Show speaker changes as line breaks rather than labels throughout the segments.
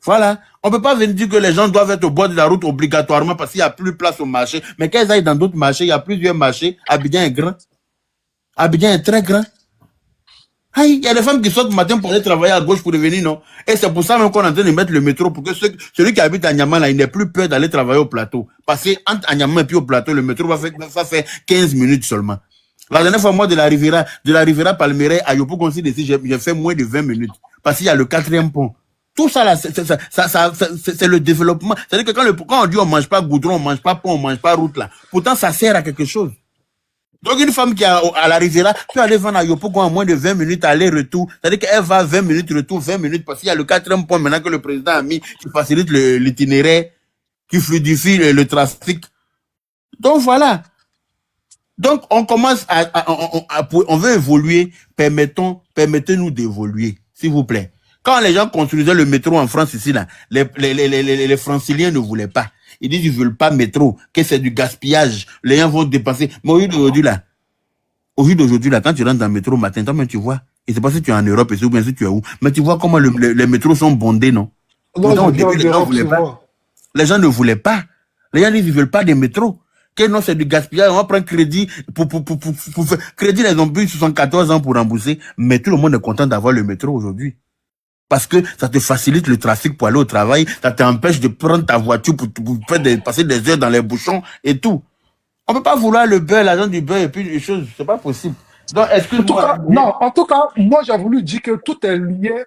Voilà. On ne peut pas venir dire que les gens doivent être au bord de la route obligatoirement parce qu'il n'y a plus de place au marché. Mais qu'ils aillent dans d'autres marchés, il y a plusieurs marchés. Abidjan est grand. Abidjan est très grand. Il y a des femmes qui sortent le matin pour aller travailler à gauche pour revenir, non? Et c'est pour ça même qu'on est en train de mettre le métro pour que celui qui habite à Niamey, là, il n'ait plus peur d'aller travailler au plateau. Parce que entre Niamey et puis au plateau, le métro va faire 15 minutes seulement. La dernière fois, moi, de la Riviera Palmeraie à Yopougonsi, j'ai fait moins de 20 minutes. Parce qu'il y a le 4e pont. Tout ça, là, c'est le développement. C'est-à-dire que quand on dit on mange pas goudron, on mange pas pont, on mange pas route, là, pourtant, ça sert à quelque chose. Donc, une femme qui est à la Riviera peut aller vendre à Yopougon en moins de 20 minutes aller-retour. C'est-à-dire qu'elle va 20 minutes, retour 20 minutes, parce qu'il y a le 4e pont maintenant que le président a mis, qui facilite l'itinéraire, qui fluidifie le trafic. Donc, voilà. Donc, on commence on veut évoluer. Permettez-nous d'évoluer, s'il vous plaît. Quand les gens construisaient le métro en France ici, là, les franciliens ne voulaient pas. Ils disent qu'ils ne veulent pas métro, que c'est du gaspillage. Les gens vont dépenser. Mais au jour d'aujourd'hui, là, quand tu rentres dans le métro matin, toi-même, tu vois. Et c'est pas si tu es en Europe, ou bien si tu es où. Mais tu vois comment les métros sont bondés, non?
Non, au début, les gens voulaient pas.
Les gens ne voulaient pas. Les gens disent qu'ils ne veulent pas des métros. Que non, c'est du gaspillage. On va prendre crédit pour crédit, les ont bu 74 ans pour rembourser. Mais tout le monde est content d'avoir le métro aujourd'hui. Parce que ça te facilite le trafic pour aller au travail, ça t'empêche de prendre ta voiture pour passer des heures dans les bouchons et tout. On ne peut pas vouloir le beurre, l'argent du beurre et puis les choses, c'est pas possible. Donc,
en tout cas, moi j'ai voulu dire que tout est lié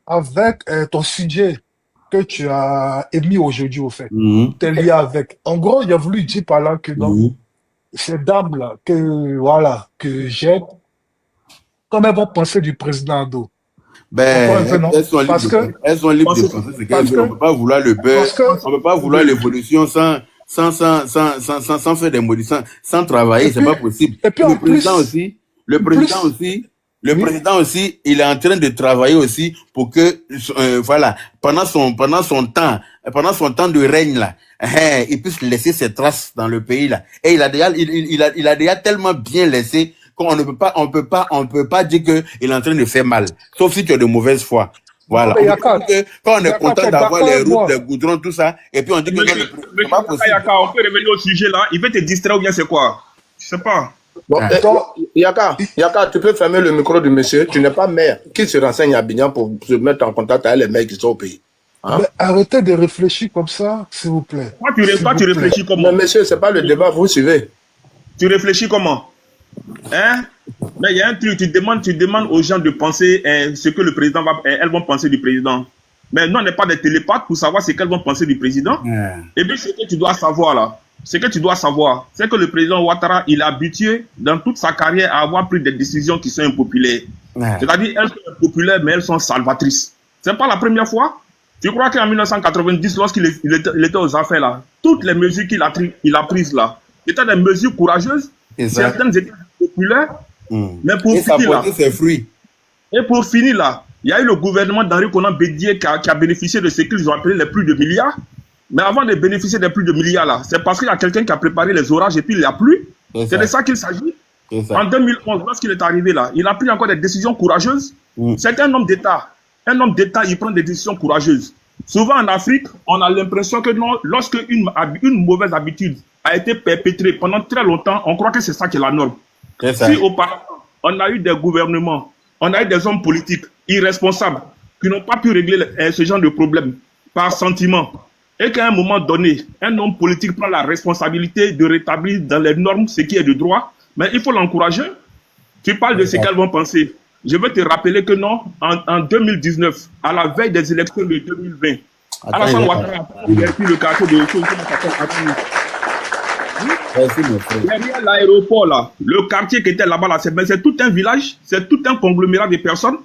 avec ton sujet que tu as émis aujourd'hui au fait. Tout est lié avec. En gros, il a voulu dire par là que ces dames-là, que j'aime, comme elles vont penser du président Ado.
Elles sont libres de penser ce qu'elles veulent. On ne peut pas vouloir le beurre, on ne peut pas vouloir l'évolution sans faire des modifications, sans travailler, c'est pas possible.
Et puis
le président aussi, il est en train de travailler aussi pour que, pendant son temps de règne là, il puisse laisser ses traces dans le pays là. Et il a déjà tellement bien laissé qu'on ne peut pas dire que il est en train de faire mal. Sauf si tu as de mauvaise foi. Voilà. Quand on est content d'avoir les routes, les goudrons, tout ça, et puis on dit que c'est pas possible.
On peut revenir au sujet là. Il veut te distraire ou bien c'est quoi? Je sais pas.
Bon, Yaka, tu peux fermer le micro du monsieur. Tu n'es pas maire. Qui se renseigne à Abidjan pour se mettre en contact avec les maires qui sont au pays?
Hein? Arrêtez de réfléchir comme ça, s'il vous plaît.
Toi, tu réfléchis comment?
Mais monsieur, c'est pas le débat, vous suivez.
Tu réfléchis comment? Hein? Mais il y a un truc, tu demandes aux gens de penser ce que le président elles vont penser du président. Mais nous, on n'est pas des télépathes pour savoir ce qu'elles vont penser du président. Et puis, ce que tu dois savoir là, c'est que le président Ouattara, il est habitué dans toute sa carrière à avoir pris des décisions qui sont impopulaires. C'est-à-dire, elles sont impopulaires, mais elles sont salvatrices. C'est pas la première fois. Tu crois qu'en 1990, lorsqu'il était aux affaires là, toutes les mesures qu'il a prises là, étaient des mesures courageuses. Certaines étaient populaires, mais pour finir là, et pour finir là, il y a eu le gouvernement d'Henri Konan Bédié qui a bénéficié de ce qu'ils ont appelé les plus de milliards. Mais avant de bénéficier des plus de milliards là, c'est parce qu'il y a quelqu'un qui a préparé les orages et puis il n'y a plu. C'est de ça qu'il s'agit. En 2011, lorsqu'il est arrivé là, il a pris encore des décisions courageuses. C'est un homme d'État. Un homme d'État, il prend des décisions courageuses. Souvent en Afrique, on a l'impression que lorsque une mauvaise habitude a été perpétrée pendant très longtemps, on croit que c'est ça qui est la norme. Si auparavant, on a eu des gouvernements, on a eu des hommes politiques irresponsables qui n'ont pas pu régler ce genre de problème par sentiment, et qu'à un moment donné, un homme politique prend la responsabilité de rétablir dans les normes ce qui est de droit, mais il faut l'encourager. Tu parles de ce qu'elles vont penser. Je veux te rappeler que non, en 2019, à la veille des élections de 2020, Alassane Ouattara a converti le quartier de derrière l'aéroport là, le quartier qui était là-bas, là, c'est tout un village, c'est tout un conglomérat de personnes,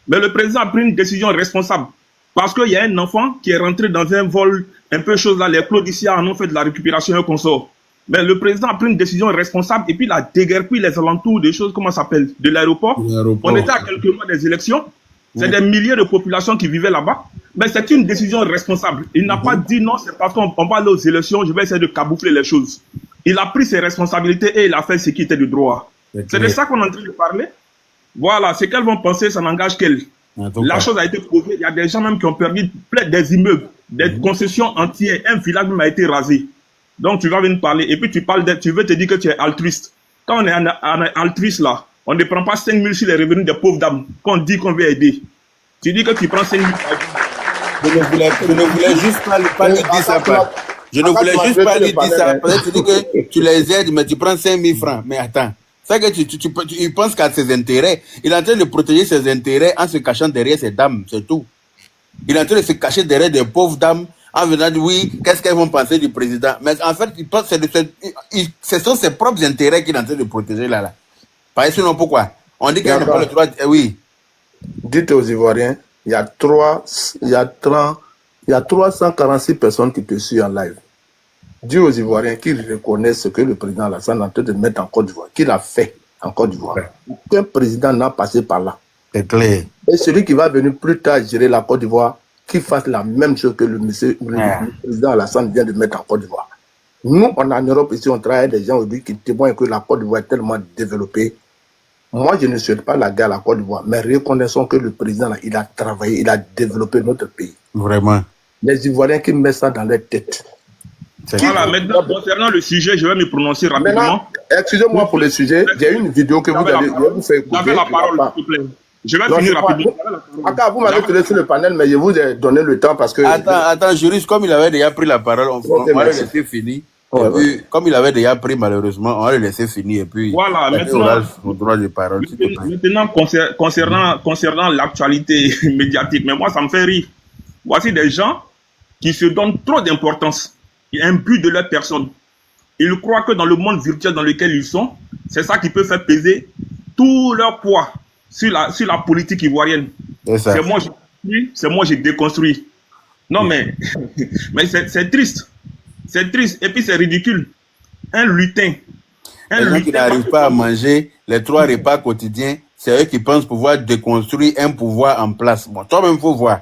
mais le président a pris une décision responsable. Parce qu'il y a un enfant qui est rentré dans un vol un peu chose là, les Claudiciens en ont fait de la récupération et consort. Mais le président a pris une décision responsable et puis il a déguerpi les alentours des choses, comment ça s'appelle, de l'aéroport. On était à quelques mois des élections. C'est des milliers de populations qui vivaient là-bas. Mais c'est une décision responsable. Il n'a pas dit non, c'est parce qu'on va aller aux élections, je vais essayer de camoufler les choses. Il a pris ses responsabilités et il a fait ce qui était de droit. C'est de ça qu'on est en train de parler. Voilà, ce qu'elles vont penser, ça n'engage qu'elles. La chose a été prouvée. Il y a des gens même qui ont perdu plein des immeubles, des concessions entières. Un village même a été rasé. Donc, tu vas venir parler. Et puis, tu veux te dire que tu es altruiste. Quand on est altruiste, là, on ne prend pas 5 000 sur les revenus des pauvres dames. Quand on dit qu'on veut aider. Tu dis que tu prends 5 000.
Je ne voulais juste pas lui dire ça. Je ne voulais juste pas lui dire ça. Peut-être tu dis que tu les aides, mais tu prends 5 000 francs. Mais attends. C'est que il pense qu'à ses intérêts. Il est en train de protéger ses intérêts en se cachant derrière ces dames. C'est tout. Il est en train de se cacher derrière des pauvres dames en venant dire oui, qu'est-ce qu'elles vont penser du président. Mais en fait, il pense ce sont ses propres intérêts qu'il est en train de protéger là. Pas sinon pourquoi? On dit qu'il n'a pas le droit. Oui.
Dites aux Ivoiriens, il y a 346 personnes qui te suivent en live. Dis aux Ivoiriens qu'ils reconnaissent ce que le président Alassane est en train de mettre en Côte d'Ivoire, qu'il a fait en Côte d'Ivoire. Aucun président n'a passé par là.
C'est clair.
Et celui qui va venir plus tard gérer la Côte d'Ivoire, qu'il fasse la même chose que le président Alassane vient de mettre en Côte d'Ivoire. Nous, on est en Europe ici, on travaille avec des gens aujourd'hui qui témoignent que la Côte d'Ivoire est tellement développée. Moi, je ne souhaite pas la guerre à la Côte d'Ivoire, mais reconnaissons que le président, il a travaillé, il a développé notre pays.
Vraiment.
Les Ivoiriens qui mettent ça dans leur tête.
Voilà, maintenant, concernant le sujet, je vais me prononcer rapidement.
Maintenant, excusez-moi pour le sujet, j'ai une vidéo que vous allez vous faire écouter.
Vous avez la parole, s'il vous plaît. Je vais finir rapidement.
Vous m'avez tenu sur le panel, mais je vous ai donné le temps parce que...
Attends, juriste, comme il avait déjà pris la parole, on va le laisser finir. Et puis, comme il avait déjà pris, malheureusement, on va le laisser finir. Et puis,
voilà,
maintenant, droit de parole,
maintenant concernant l'actualité médiatique, mais moi, ça me fait rire. Voici des gens qui se donnent trop d'importance et un but de leur personne. Ils croient que dans le monde virtuel dans lequel ils sont, c'est ça qui peut faire peser tout leur poids sur la politique ivoirienne. C'est moi, j'ai déconstruit. Non, mais c'est triste. C'est triste et puis c'est ridicule. Un lutin.
Les gens qui n'arrivent pas à manger les 3 repas quotidiens, c'est eux qui pensent pouvoir déconstruire un pouvoir en place. Bon, toi-même, il faut voir.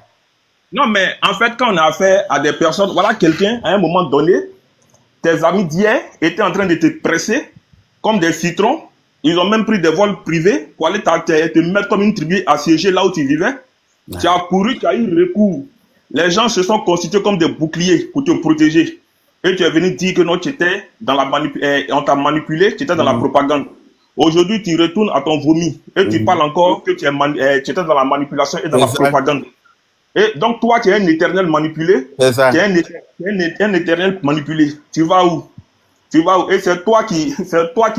Non, mais en fait, quand on a affaire à des personnes, voilà quelqu'un, à un moment donné, tes amis d'hier étaient en train de te presser comme des citrons. Ils ont même pris des vols privés pour aller te mettre comme une tribu assiégée là où tu vivais. Ouais. Tu as couru, tu as eu recours. Les gens se sont constitués comme des boucliers pour te protéger. Et tu es venu dire que non, tu étais dans on t'a manipulé, tu étais dans la propagande. Aujourd'hui, tu retournes à ton vomi et tu parles encore que tu étais dans la manipulation et dans la propagande. Et donc, toi, tu es un éternel manipulé.
C'est ça.
Tu es un éternel manipulé. Tu vas où? Tu vas où? Et c'est toi qui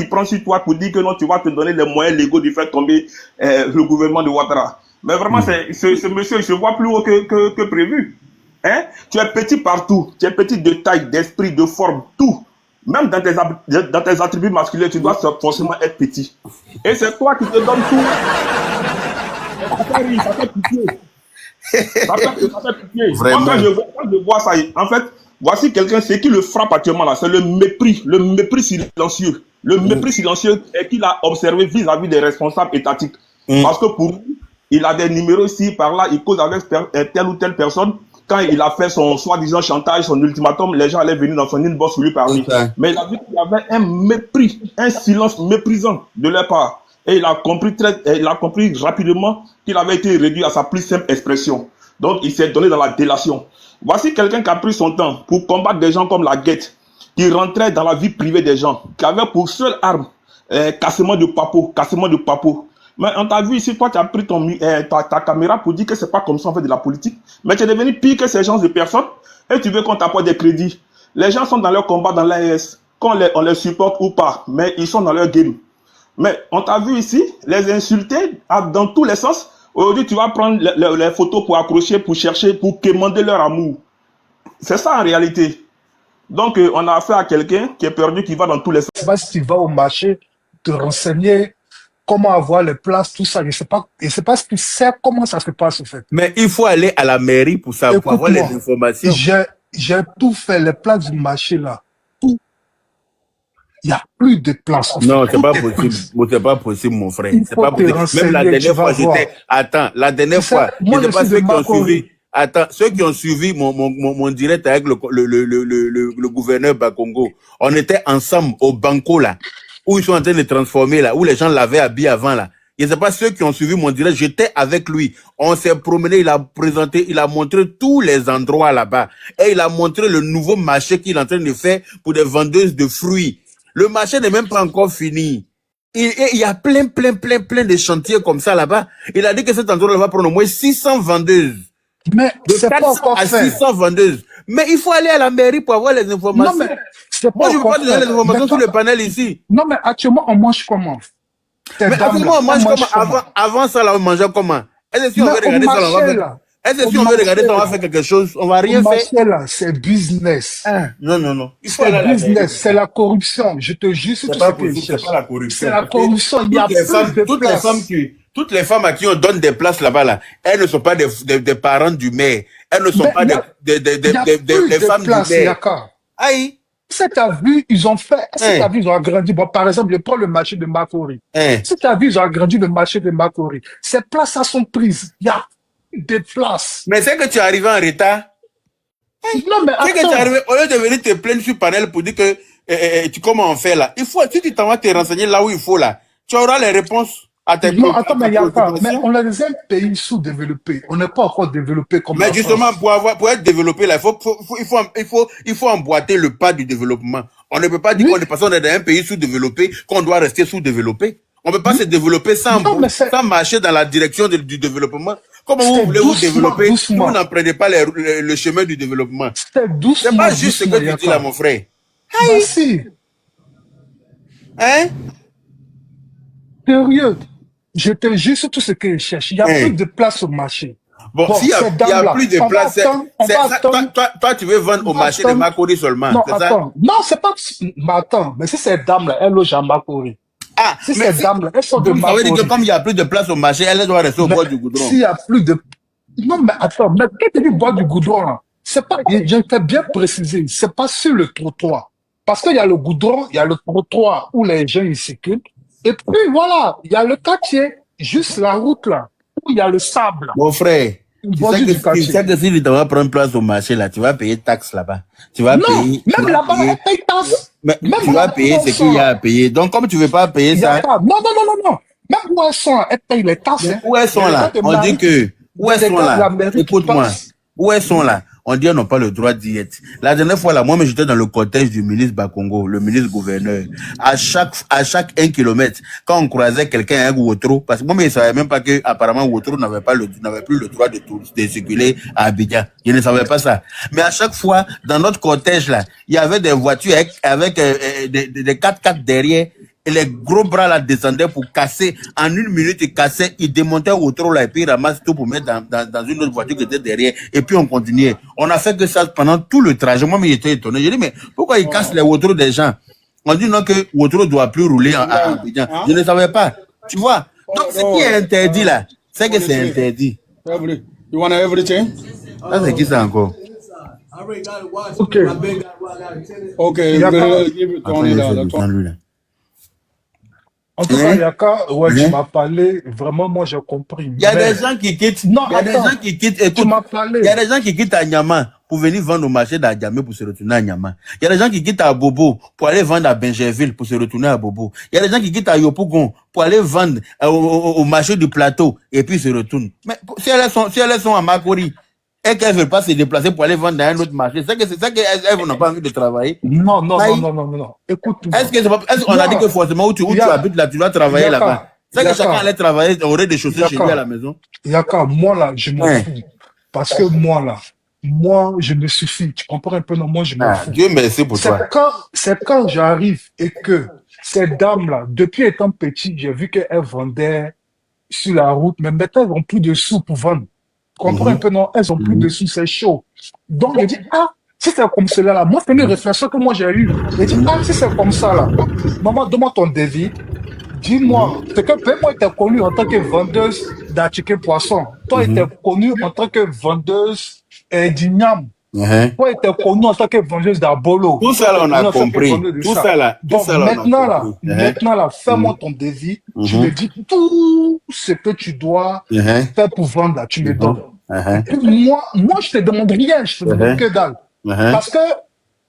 prends sur toi pour dire que non, tu vas te donner les moyens légaux de faire tomber le gouvernement de Ouattara. Mais vraiment, ce monsieur, il se voit plus haut que prévu. Hein? Tu es petit partout. Tu es petit de taille, d'esprit, de forme, tout. Même dans tes attributs masculins, tu dois forcément être petit. Et c'est toi qui te donnes tout. Ça fait pitié. Ça fait pitié. Moi, quand je vois ça, en fait, voici quelqu'un, ce qui le frappe actuellement là, c'est le mépris silencieux. Le mépris silencieux qu'il a observé vis-à-vis des responsables étatiques. Parce que pour lui, il a des numéros ici, par là, il cause avec telle ou telle personne. Quand il a fait son soi-disant chantage, son ultimatum, les gens allaient venir dans son inbox pour lui parler. Mais il a vu qu'il y avait un mépris, un silence méprisant de leur part. Et il a compris rapidement qu'il avait été réduit à sa plus simple expression. Donc, il s'est donné dans la délation. Voici quelqu'un qui a pris son temps pour combattre des gens comme la Guette, qui rentrait dans la vie privée des gens, qui avait pour seule arme cassement de papeau. Mais on t'a vu ici, toi, tu as pris ta caméra pour dire que c'est pas comme ça on fait de la politique. Mais tu es devenu pire que ces gens de personnes et tu veux qu'on t'apporte des crédits. Les gens sont dans leur combat dans l'AES, qu'on on les supporte ou pas, mais ils sont dans leur game. Mais on t'a vu ici, les insulter dans tous les sens. Aujourd'hui, tu vas prendre les photos pour accrocher, pour chercher, pour quémander leur amour. C'est ça en réalité. Donc, on a affaire à quelqu'un qui est perdu, qui va dans tous les sens.
Je ne sais pas si tu vas au marché te renseigner comment avoir les places, tout ça. Je ne sais pas si tu sais comment ça se passe, en fait.
Mais il faut aller à la mairie pour savoir, pour avoir les informations.
J'ai tout fait, les places du marché, là. Tout. Il n'y a plus de place.
Non, c'est pas possible. C'est pas possible, mon frère. C'est pas possible. Même la dernière fois, la dernière fois, je ne sais pas ceux qui ont suivi. Attends, ceux qui ont suivi mon direct avec le gouverneur Bakongo, on était ensemble au banco, là, où ils sont en train de transformer, là, où les gens l'avaient habillé avant, là. Je ne sais pas ceux qui ont suivi mon direct, j'étais avec lui. On s'est promené, il a présenté, il a montré tous les endroits là-bas. Et il a montré le nouveau marché qu'il est en train de faire pour des vendeuses de fruits. Le marché n'est même pas encore fini. Il y a plein de chantiers comme ça là-bas. Il a dit que cet endroit va prendre au moins 600 vendeuses.
Mais
De
c'est pas
400
encore
à
fait.
600 vendeuses. Mais il faut aller à la mairie pour avoir les informations.
Non, mais c'est
Moi,
pas
je ne veux
encore
pas te donner
fait.
les informations
Mais
sur le panel ici.
non, mais actuellement, on mange comment? Ces
Mais
dames-là,
actuellement, moi,
elles
je
mangent
comme
comment?
avant ça, là, on mangeait comment? Est-ce que si on
Mais
veut
au
regarder ça, on va
marché,
faire...
là,
Est-ce que
au
si on veut regarder
marché,
ça, on va
là,
faire quelque chose? On va
au
rien faire.
marché, là, c'est business.
Ah, non. Il faut
C'est
aller à la mairie.
business, c'est la corruption. Je te jure, c'est
C'est
tout ce
pas
qu'ils
possible, c'est
cherchent.
pas la
C'est
corruption.
la
Parce que
corruption. Il y a plus de places.
toutes les femmes à qui on donne des places là-bas, là, elles ne sont pas des parents du maire. Elles ne sont
Mais
pas
il y a plus
des
de
femmes du
places,
maire.
Yaka.
Aïe.
Si tu as vu, ils ont fait. Si tu as
Hein,
vu, ils ont agrandi. Bon, par exemple, je prends le marché de Makori.
hein.
Si tu as vu, ils ont agrandi le marché de Makori. Ces places sont prises. Il y a plus de places.
Mais c'est que tu es arrivé en retard.
Non, mais
C'est que tu es
attends.
arrivé, au lieu de venir te plaindre sur panel pour dire que comment on fait là. Il faut, si tu t'en vas te renseigner là où il faut là, tu auras les réponses à tes
Non, attends, mais il y a pas. Mais
préoccupations.
on est un pays sous-développé. On n'est pas encore développé comme
Mais
la
justement,
France.
pour être développé là, il faut emboîter le pas du développement. On ne peut pas dire
Oui.
qu'on est passé dans un pays sous-développé, qu'on doit rester sous-développé. On ne peut pas se développer
Non, mais c'est
sans marcher dans la direction du développement. Comment vous
c'est
voulez vous
doucement,
développer si vous
doucement.
n'emprenez pas le chemin du développement?
C'est
C'est
doucement,
pas juste ce
doucement,
que tu dis là,
Yaka.
mon frère.
Bah si,
Hein?
sérieux. Je te jure sur tout ce qu'ils cherchent. Il y a plus
Hein?
de place au marché.
Bon,
Bon,
s'il y
ces
a
dames-là,
plus de
on va
place,
attendre, on va attendre,
toi, tu veux vendre
on
au
va
marché de
attendre.
Makori seulement,
Non,
c'est ça?
attends. Non, c'est pas. Mais attends, mais si ces dames-là, elles logent à Makori.
Ah,
Si
mais
ces dames-là, elles sont de
donc ça veut dire que
Makori.
comme il n'y a plus de place au marché, elle doit rester au
Mais
bord du goudron.
s'il y a plus de. Non, mais attends, mais quand tu dis bois du goudron, là, c'est pas. Je t'ai bien précisé, c'est pas sur le trottoir. Parce qu'il y a le goudron, il y a le trottoir où les gens ils circulent. Et puis voilà, il y a le quartier, juste la route là, où il y a le sable,
Mon frère,
une
tu
bordure du
sais
quartier.
que si tu vas prendre place au marché là, tu vas payer taxe là-bas. Tu vas
Non,
payer, tu
même
vas
là-bas,
payer,
elle paye taxe.
mais
Même
tu
où
vas
elles
payer ce
sont
qu'il y a
là,
à payer. Donc, comme tu ne veux pas payer
il y a
ça,
pas. Non. Même où elles sont là, elles payent les taxes.
mais
Hein.
où elles sont
Quand
là?
des
On dit
maris,
que, où elles
des
sont
gars de la
là?
mairie qui
Écoute-moi.
passent.
Où elles sont là? On dit qu'elles n'ont pas le droit d'y être. La dernière fois, là, moi, j'étais dans le cortège du ministre Bakongo, le ministre gouverneur. À chaque 1 kilomètre, quand on croisait quelqu'un à Ouottro, parce que moi, je ne savais même pas que, apparemment, Ouottro n'avait plus le droit de circuler à Abidjan. Je ne savais pas ça. Mais à chaque fois, dans notre cortège, là, il y avait des voitures avec des 4x4 derrière. Et les gros bras là descendaient pour casser. En 1 minute, ils cassaient, ils démontaient au trou là et puis ils ramassent tout pour mettre dans une autre voiture qui était derrière. Et puis on continuait. On a fait que ça pendant tout le trajet. Moi, j'étais étonné. Je dis, mais pourquoi ils cassent les autos des gens? On dit non que l'auto ne doit plus rouler à Abidjan. Je ne savais pas. Tu vois? Donc, ce qui est interdit là, c'est que c'est interdit.
You want everything?
Ça, c'est qui ça encore?
Ok.
Okay,
Yaka.
we'll give you
Attends, il fait
$20.
du temps, lui, là.
En tout cas,
Hein?
Yaka, ouais,
Hein?
tu m'as parlé, vraiment, moi j'ai compris.
Il y a
Mais,
des gens qui quittent.
non,
Il y a des
attends,
gens qui quittent.
tu
Écoute,
m'as
il
parlé.
y a des gens qui quittent à Niama pour venir vendre au marché d'Adjamé pour se retourner à Niama. Il y a des gens qui quittent à Bobo pour aller vendre à Benjerville pour se retourner à Bobo. Il y a des gens qui quittent à Yopougon pour aller vendre au marché du plateau et puis se retournent. Mais si elles sont à Makori et qu'elles ne veulent pas se déplacer pour aller vendre dans un autre marché, c'est ça qu'elles n'ont pas envie de travailler.
Non.
Aïe.
Écoute-moi.
Est-ce qu'on a dit que forcément où tu habites là, tu dois travailler là-bas?
Yaka,
C'est que chacun
Yaka,
allait travailler au rez-de-chaussée chez lui à la maison.
Yaka, moi là, je m'en
Hein.
fous. Parce que moi là, moi, je me suffis. Tu comprends un peu? Non, moi, je m'en
Ah,
fous.
Dieu merci pour toi.
C'est quand j'arrive et que ces dames-là, depuis étant petit, j'ai vu qu'elles vendaient sur la route, mais maintenant, elles n'ont plus de sous pour vendre. Tu comprends un peu? Non, elles n'ont plus de sous, c'est chaud. Donc, je dis, ah, si c'est comme cela là, moi, c'est une réflexion que moi j'ai eue. Je dis, ah, si c'est comme ça là, maman, demande ton devis. Dis-moi, c'est que moi, tu es connue en tant que vendeuse d'articles poissons. Toi, tu es connue en tant que vendeuse d'igname. Toi, tu es connue en tant que vendeuse d'abolo.
Tout ça là, on a
Toi, t'es connue en tant que
compris.
vendeuse de
Tout
ça.
ça là, tout
Bon,
ça là, on a
maintenant là,
compris.
fais-moi ton devis. Tu me dis tout ce que tu dois faire pour vendre là. Tu me donnes. Et puis moi, je te demande rien. Je te demande que dalle. Parce que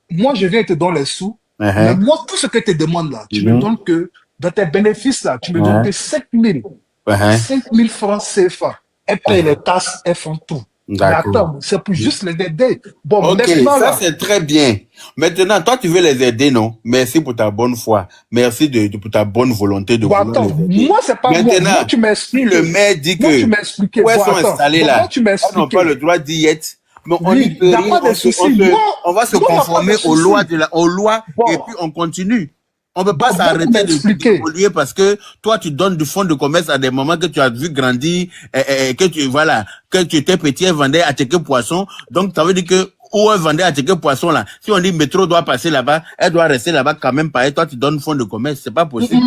moi, je viens te donner les sous. Mais moi, tout ce que tu demandes là, tu me donnes que dans tes bénéfices là, tu me donnes que 5 000.
Uh-huh.
5 000 francs CFA. Elles payent les tasses, elles font tout. Mais
D'accord.
attends, c'est pour juste les aider. Bon,
Ok,
maintenant
ça
là,
c'est très bien. Maintenant, toi tu veux les aider, non? Merci pour ta bonne foi. Merci pour ta bonne volonté de
bon,
vouloir
attends,
les aider.
moi, c'est pas moi.
Maintenant,
Tu m'as
si le
expliqué.
maire dit
Moi, tu
que
m'as expliqué.
où elles
Bon,
sont
attends.
installées
Bon, moi,
là,
tu m'as
elles n'ont pas
expliqué.
le droit d'y être. Mais on y
Oui, il
peut
n'y a
rien,
pas de souci.
on va se
Moi, il n'y a pas de
conformer aux
souci.
lois aux lois et
Bon,
puis on continue. On ne peut pas
bon, moi, tu
s'arrêter
m'as expliqué.
d'évoluer parce que toi, tu donnes du fonds de commerce à des moments que tu as vu grandir, que tu étais petit et vendais à quelques poissons. Donc, ça veut dire que, où elle vendait à quelques poissons là, si on dit métro doit passer là-bas, elle doit rester là-bas quand même pareil. Toi, tu donnes fonds de commerce. C'est pas possible.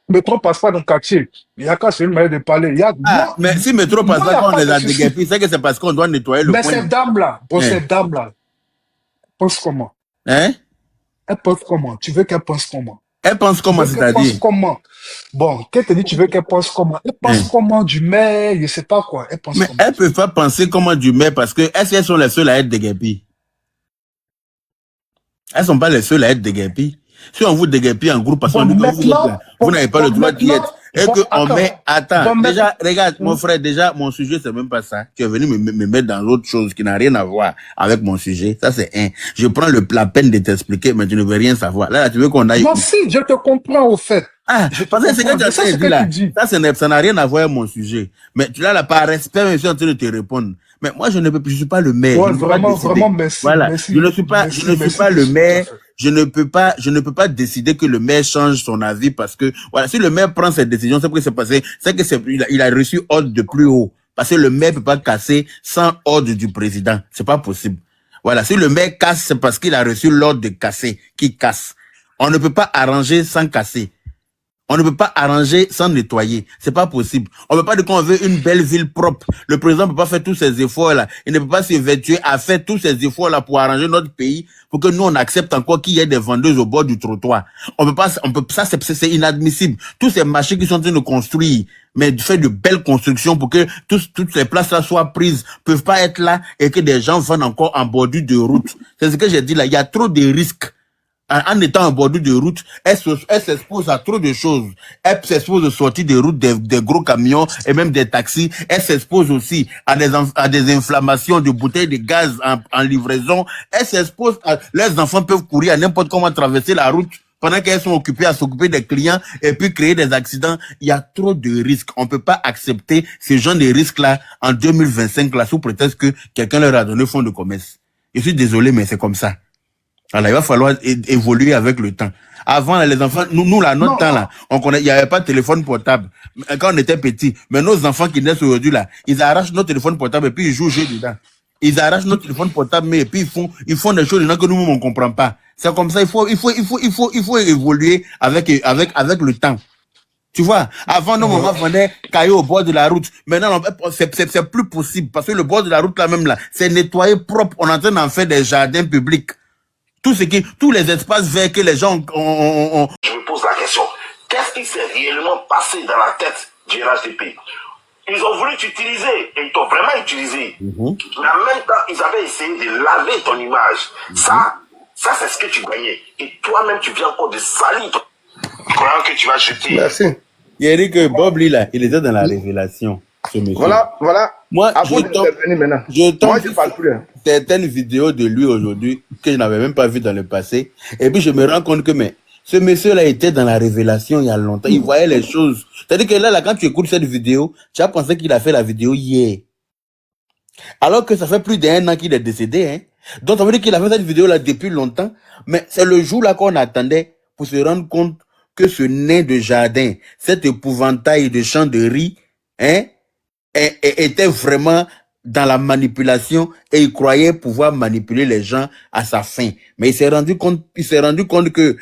Métro passe pas dans le quartier. Il n'y a qu'à se une manière de parler.
Ah, mais si métro passe
Moi, il
pas
n'y a
quand on
pas
les
de
a
souci.
déguerpis, c'est que c'est parce qu'on doit nettoyer le
Mais
coin.
ces dames-là, bon,
Hein?
ces dames-là, pensent comment?
Hein?
Elles pensent comment? Tu veux qu'elles pensent comment?
Elle pense
Tu
comment,
veux qu'elles pensent
c'est-à-dire?
comment? Bon, qu'elle te dit, tu veux qu'elles pensent comment? Elles
Hein?
pensent comment du maire, je sais pas quoi. Elles pensent
Mais
comment?
elles peuvent pas penser comment du maire parce que elles sont les seules à être déguerpies. Elles sont pas les seules à être déguerpies. Si on vous déguerpit en groupe parce qu'on
Bon,
dit que vous êtes là,
maintenant,
vous n'avez pas le droit d'y être. Et
bon,
que on
attends.
met, attends,
Bon,
déjà, regarde, mon frère, déjà, mon sujet, c'est même pas ça. Tu es venu me mettre dans autre chose qui n'a rien à voir avec mon sujet. Ça, c'est un. Je prends la peine de t'expliquer, mais tu ne veux rien savoir. Là, tu veux qu'on aille
non,
où?
si, je te comprends au fait.
Ah,
Je te
parce que c'est que
comprends.
tu as
Je sais ce
dit
que
là.
tu dis.
Ça n'a rien à voir avec mon sujet. Mais tu l'as là, par respect, mais je suis en train de te répondre. Mais moi, je suis pas le maire.
Ouais,
Je ne peux pas
vraiment,
décider.
vraiment, merci.
Voilà.
Merci,
Je ne suis pas le
merci,
maire. Je ne peux pas décider que le maire change son avis parce que, voilà, si le maire prend cette décision, c'est parce que c'est passé, c'est que il a reçu ordre de plus haut. Parce que le maire peut pas casser sans ordre du président. C'est pas possible. Voilà. Si le maire casse, c'est parce qu'il a reçu l'ordre de casser, qui casse. On ne peut pas arranger sans casser. On ne peut pas arranger sans nettoyer. C'est pas possible. On ne peut pas dire qu'on veut une belle ville propre. Le président ne peut pas faire tous ces efforts-là. Il ne peut pas s'évertuer à faire tous ces efforts-là pour arranger notre pays, pour que nous, on accepte encore qu'il y ait des vendeuses au bord du trottoir. Ça, c'est inadmissible. Tous ces marchés qui sont en train de construire, mais faire de belles constructions pour que toutes ces places-là soient prises, peuvent pas être là et que des gens vendent encore en bordure de route. C'est ce que j'ai dit là. Il y a trop de risques. En étant en bordure de route, elle s'expose à trop de choses. Elle s'expose aux sorties de route des gros camions et même des taxis. Elle s'expose aussi à des inflammations de bouteilles de gaz en livraison. Elle s'expose les enfants peuvent courir à n'importe comment traverser la route pendant qu'elles sont occupées à s'occuper des clients et puis créer des accidents. Il y a trop de risques. On peut pas accepter ce genre de risques-là en 2025 là sous prétexte que quelqu'un leur a donné fonds de commerce. Je suis désolé, mais c'est comme ça. Alors, il va falloir évoluer avec le temps. Avant, les enfants, nous là, notre temps là, il n'y avait pas de téléphone portable. Quand on était petits, mais nos enfants qui naissent aujourd'hui là, ils arrachent notre téléphone portable et puis ils jouent au jeu dedans. Ils arrachent notre téléphone portable, mais et puis ils font des choses dedans que nous-mêmes on comprend pas. C'est comme ça, il faut évoluer avec le temps. Tu vois, avant, nos mamans vendaient cailloux au bord de la route. Maintenant, c'est plus possible parce que le bord de la route là même là, c'est nettoyé propre. On est en train d'en faire des jardins publics. Tous les espaces verts que les gens ont.
Je me pose la question, qu'est-ce qui s'est réellement passé dans la tête du RHDP? Ils ont voulu t'utiliser, et ils t'ont vraiment utilisé. Mais en même temps, ils avaient essayé de laver ton image. Ça c'est ce que tu gagnais. Et toi-même, tu viens encore de salir ton croyant que tu vas jeter.
Merci.
Il a dit que Bob Lila, il était dans la révélation, ce monsieur.
Voilà.
Moi,
Avant d'intervenir maintenant, moi, je parle plus.
Certaines vidéos de lui aujourd'hui que je n'avais même pas vues dans le passé. Et puis, je me rends compte que, ce monsieur-là était dans la révélation il y a longtemps. Il voyait les choses. C'est-à-dire que là, quand tu écoutes cette vidéo, tu as pensé qu'il a fait la vidéo hier. Alors que ça fait plus d'1 an qu'il est décédé, hein. Donc, ça veut dire qu'il a fait cette vidéo-là depuis longtemps. Mais c'est le jour-là qu'on attendait pour se rendre compte que ce nain de jardin, cet épouvantail de champ de riz, hein, était vraiment dans la manipulation et il croyait pouvoir manipuler les gens à sa fin. Mais il s'est rendu compte que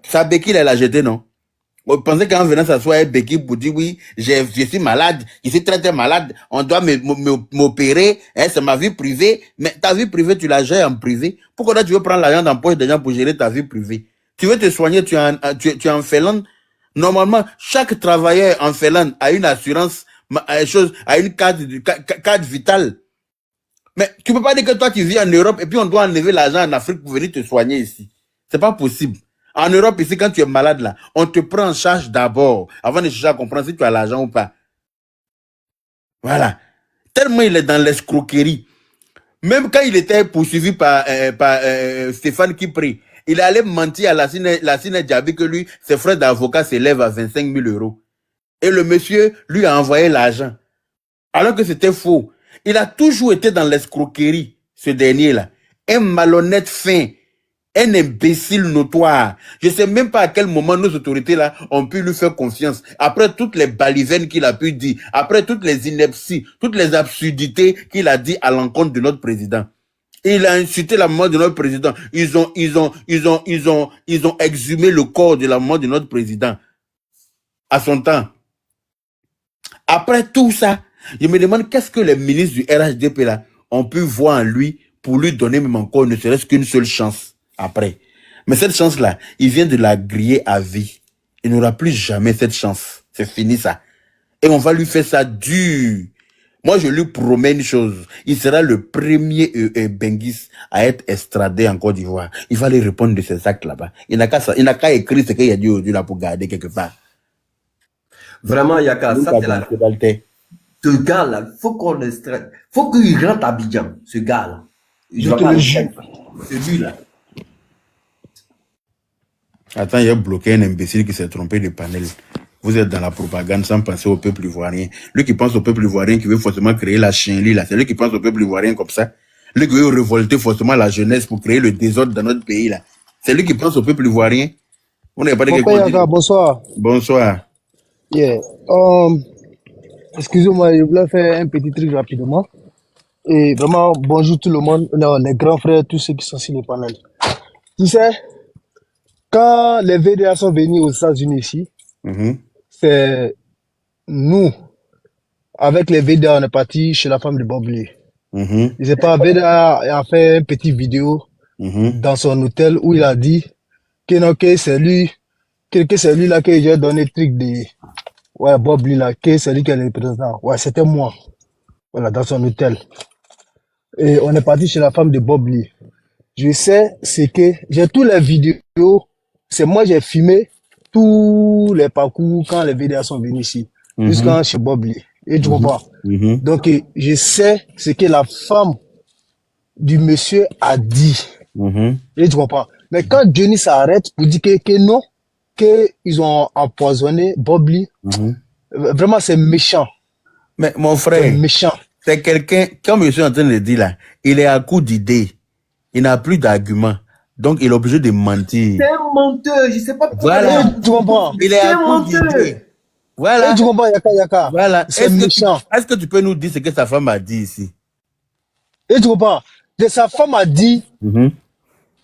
sa béquille, elle a jeté, non? On pensait qu'en venant s'asseoir avec béquille pour dire oui, je suis malade, je suis très malade, on doit m'opérer, hein, c'est ma vie privée. Mais ta vie privée, tu la gères en privé. Pourquoi là, tu veux prendre l'argent dans la poche des gens pour gérer ta vie privée? Tu veux te soigner, tu es en Finlande. Normalement, chaque travailleur en Finlande a une assurance, a une carte vitale. Mais tu peux pas dire que toi tu vis en Europe et puis on doit enlever l'argent en Afrique pour venir te soigner ici. C'est pas possible. En Europe, ici, quand tu es malade, là, on te prend en charge d'abord, avant de chercher à comprendre si tu as l'argent ou pas. Voilà. Tellement il est dans l'escroquerie. Même quand il était poursuivi par Stéphane Kipri, il allait mentir à Lassine Diaby que lui, ses frais d'avocat s'élèvent à 25 000 euros. Et le monsieur lui a envoyé l'argent. Alors que c'était faux. Il a toujours été dans l'escroquerie, ce dernier-là. Un malhonnête fin. Un imbécile notoire. Je ne sais même pas à quel moment nos autorités-là ont pu lui faire confiance. Après toutes les balivernes qu'il a pu dire, après toutes les inepties, toutes les absurdités qu'il a dit à l'encontre de notre président. Il a insulté la mort de notre président. Ils ont exhumé le corps de la mort de notre président. À son temps. Après tout ça, je me demande qu'est-ce que les ministres du RHDP là ont pu voir en lui pour lui donner même encore ne serait-ce qu'une seule chance après. Mais cette chance-là, il vient de la griller à vie. Il n'aura plus jamais cette chance. C'est fini ça. Et on va lui faire ça dur. Moi, je lui promets une chose. Il sera le premier Benguis à être extradé en Côte d'Ivoire. Il va lui répondre de ses actes là-bas. Il n'a qu'à écrire ce qu'il a dit aujourd'hui là pour garder quelque part.
Vraiment, Yaka, ça c'est la... Ce gars-là, faut qu'on extrait. Faut qu'il rentre à Abidjan, ce gars-là. Je vais pas le jure. Celui-là.
Attends, il y a bloqué un imbécile qui s'est trompé de panel. Vous êtes dans la propagande sans penser au peuple ivoirien. Lui qui pense au peuple ivoirien, qui veut forcément créer la chienlit, là, c'est lui qui pense au peuple ivoirien comme ça. Lui qui veut révolter forcément la jeunesse pour créer le désordre dans notre pays, là. C'est lui qui pense au peuple ivoirien. On n'est pas de
Yaka, bonsoir.
Bonsoir.
Yeah. Excusez-moi, je voulais faire un petit truc rapidement. Et vraiment, bonjour tout le monde, les grands frères, tous ceux qui sont sur le panel. Tu sais, quand les VDA sont venus aux États-Unis ici, c'est nous, avec les VDA, on est parti chez la femme de Bob Lee. Je sais pas, VDA a fait une petite vidéo dans son hôtel où il a dit que non, que c'est lui, que c'est lui là que j'ai donné le truc de ouais, Bob Lee là, que c'est lui qui est le président. Ouais, c'était moi. Voilà, dans son hôtel. Et on est parti chez la femme de Bob Lee. Je sais, c'est que j'ai tous les vidéos, c'est moi j'ai filmé tous les parcours quand les vidéos sont venus ici, jusqu'à chez Bob Lee. Et tu comprends? Donc, je sais ce que la femme du monsieur a dit. Et tu comprends? Mais quand Johnny s'arrête pour dire que non, qu'ils ont empoisonné Bob Lee, vraiment c'est méchant.
Mais mon frère,
c'est méchant.
C'est quelqu'un, comme je suis en train de dire là, il est à court d'idées. Il n'a plus d'arguments. Donc, il est obligé de mentir.
C'est un menteur, je sais pas pourquoi.
Voilà.
Tu comprends?
Il est à court d'idées. Voilà.
Et tu comprends, Yaka?
Voilà.
C'est méchant.
Est-ce que tu peux nous dire ce que sa femme a dit ici?
Et tu comprends? Et sa femme a dit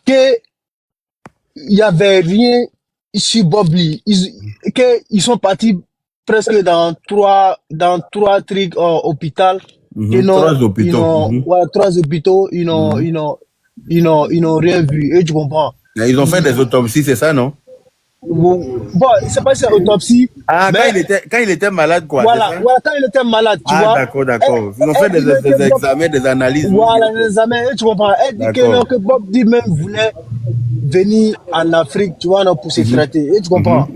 que il y avait rien sur Bob Lee. Qu'ils sont partis presque dans trois trucs hôpital.
Trois hôpitaux.
Trois hôpitaux, ils n'ont rien vu. Et tu comprends?
Ils ont fait des autopsies, c'est ça, non?
Bon, c'est pas ça, autopsie.
Ah, mais quand il était malade, quoi.
Voilà, quand il était malade, tu vois.
D'accord. Ils ont fait des examens, des analyses.
Voilà, des examens, et tu comprends. Elle dit que Bob dit même voulait venir en Afrique, tu vois, pour se traiter. Et tu comprends.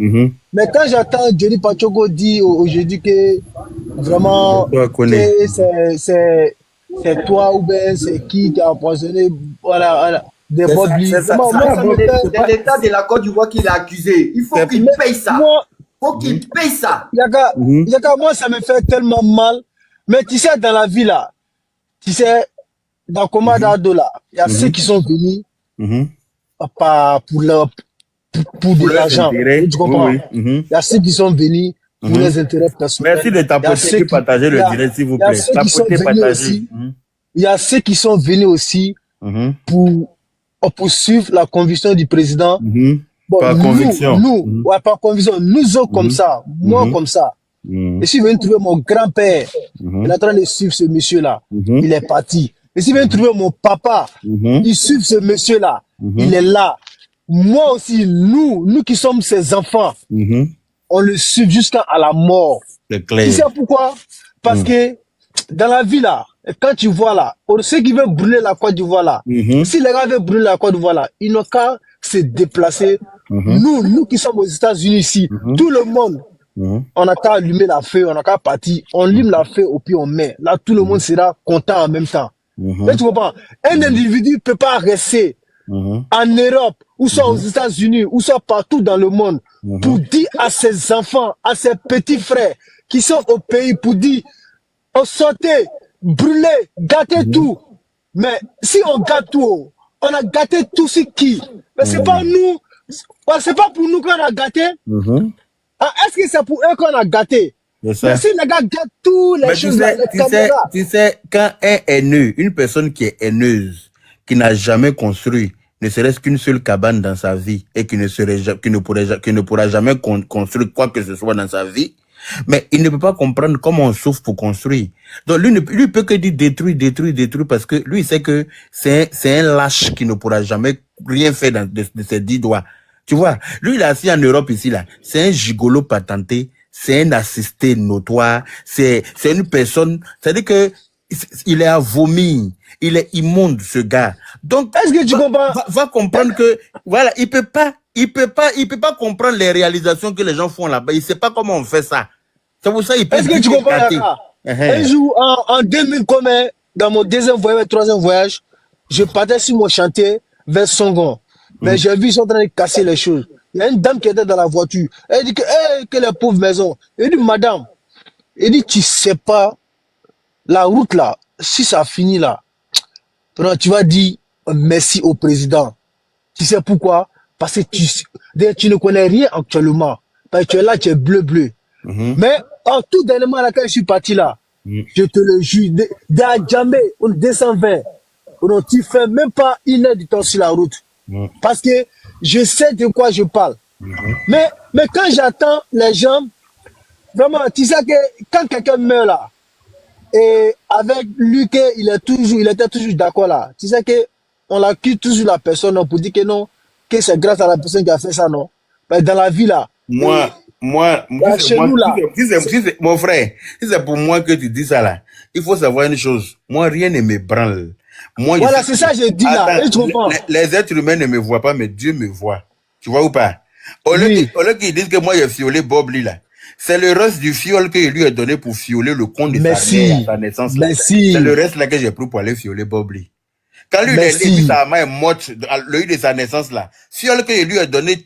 Mais quand j'entends Johnny Pachogo dire aujourd'hui que vraiment, que c'est toi ou bien c'est qui a empoisonné, voilà, des Bob Lee.
C'est l'État de la Côte d'Ivoire qui l'a accusé. Il faut qu'il paye ça. Il faut qu'il paye ça.
Yaka, moi, ça me fait tellement mal. Mais tu sais, dans la vie, là, tu sais, dans Comadado, là, il y a ceux qui sont venus pour de l'argent. Tu comprends? Il y a ceux qui sont venus pour les intérêts personnels.
Merci de tapoter et partager le direct, s'il vous plaît.
Il y a ceux qui sont venus aussi pour suivre la conviction du président.
Par conviction.
Par conviction. Nous autres comme ça. Moi comme ça. Et si je viens trouver mon grand-père, il est en train de suivre ce monsieur-là. Il est parti. Et si je viens trouver mon papa, il suit ce monsieur-là. Il est là. Moi aussi, nous qui sommes ses enfants, on le suit jusqu'à la mort.
C'est clair.
Tu sais pourquoi? Parce que dans la vie là, quand tu vois là, ceux qui veulent brûler la Côte d'Ivoire là, si les gars veulent brûler la Côte d'Ivoire là, ils n'ont qu'à se déplacer Nous qui sommes aux États-Unis ici, tout le monde, on n'a qu'à allumer la feu, on n'a qu'à partir, on allume la feu et puis on met. Là, tout le monde sera content en même temps. Mais tu comprends? Un individu ne peut pas rester en Europe, ou soit aux États-Unis, ou soit partout dans le monde, pour dire à ses enfants, à ses petits frères qui sont au pays, pour dire, on sortait, brûlez, gâtez tout. Mais si on gâte tout, on a gâté tout ce qui. Mais c'est pas nous, c'est pas pour nous qu'on a gâté. Ah, est-ce que c'est pour eux qu'on a gâté? Mais si les gars gâtent tous les choses,
tu sais, quand un haineux, une personne qui est haineuse, qui n'a jamais construit, ne serait-ce qu'une seule cabane dans sa vie, et qui ne pourra jamais construire quoi que ce soit dans sa vie, mais il ne peut pas comprendre comment on souffre pour construire. Donc lui peut que dire détruire, parce que lui il sait que c'est un lâche qui ne pourra jamais rien faire de ses 10 doigts. Tu vois, lui il est assis en Europe ici là, c'est un gigolo patenté, c'est un assisté notoire, c'est une personne, c'est-à-dire que il est à vomir, il est immonde ce gars. Donc
est-ce que tu comprends?
Va comprendre que voilà, il peut pas comprendre les réalisations que les gens font là-bas. Il sait pas comment on fait ça. C'est pour ça il peut.
Est-ce que tu comprends? Un jour en 2000, comme dans mon deuxième voyage, troisième voyage, je partais sur mon chantier vers Songon. Mais j'ai vu ils sont en train de casser les choses. Il y a une dame qui était dans la voiture. Elle dit que la pauvre maison. Elle dit madame, elle dit tu sais pas la route là, si ça finit là, tu vas dire merci au président. Tu sais pourquoi? Parce que tu ne connais rien actuellement. Parce que tu es là, tu es bleu. Mais tout dernièrement, là, quand je suis parti là, je te le jure, jamais, on 220, tu fais même pas 1 heure de temps sur la route. Parce que je sais de quoi je parle. Mais quand j'attends les gens, vraiment, tu sais que quand quelqu'un meurt là, et avec lui, il était toujours d'accord là. Tu sais que on l'accuse toujours la personne pour dire que non, que c'est grâce à la personne qui a fait ça, non. Mais dans la vie là.
Mon frère, si c'est pour moi que tu dis ça là, il faut savoir une chose. Moi, rien ne me branle.
Voilà, c'est ça que j'ai dit là.
Les êtres humains ne me voient pas, mais Dieu me voit. Tu vois ou pas? Au lieu qu'ils disent que moi, j'ai fiolé Bob Lee là. C'est le reste du fiole qu'il lui a donné pour fioler le compte de sa mère à sa naissance. C'est le reste là que j'ai pris pour aller fioler Bob Lee. Quand lui, sa main est morte, le lieu de sa naissance là, fiole qu'il lui a donné,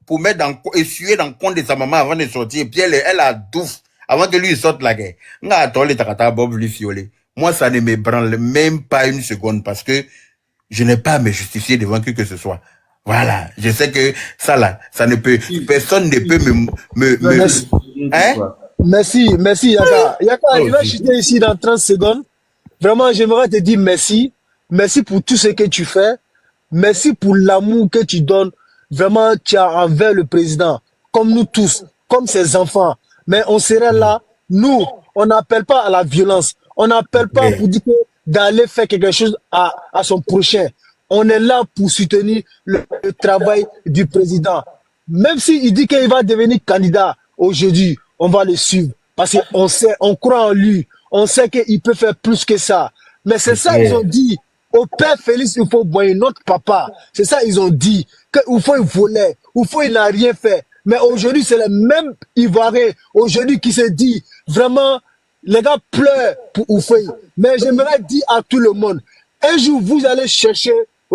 pour mettre essuyer dans le compte de sa maman avant de sortir. Et puis elle a douf avant que lui sorte la guerre. Bob Lee fioler. Moi, ça ne me branle même pas une seconde parce que je n'ai pas à me justifier devant qui que ce soit. Voilà, je sais que ça là, ça ne peut, personne ne peut
Merci, Yaka. Il va chuter ici dans 30 secondes. Vraiment, j'aimerais te dire merci. Merci pour tout ce que tu fais. Merci pour l'amour que tu donnes. Vraiment, tu as envers le président. Comme nous tous, comme ses enfants. Mais on serait là. Nous, on n'appelle pas à la violence. On n'appelle pas pour dire d'aller faire quelque chose à son prochain. On est là pour soutenir le travail du président. Même s'il dit qu'il va devenir candidat aujourd'hui, on va le suivre. Parce qu'on sait, on croit en lui. On sait qu'il peut faire plus que ça. Mais c'est ça ils ont dit. Au père Félix, il faut boire notre papa. C'est ça ils ont dit. Qu'il faut il volait. Ou faut il n'a rien fait. Mais aujourd'hui, c'est le même Ivoirien. Aujourd'hui qui se dit, vraiment, les gars pleurent pour Oufoué. Mais j'aimerais dire à tout le monde, un jour, vous allez chercher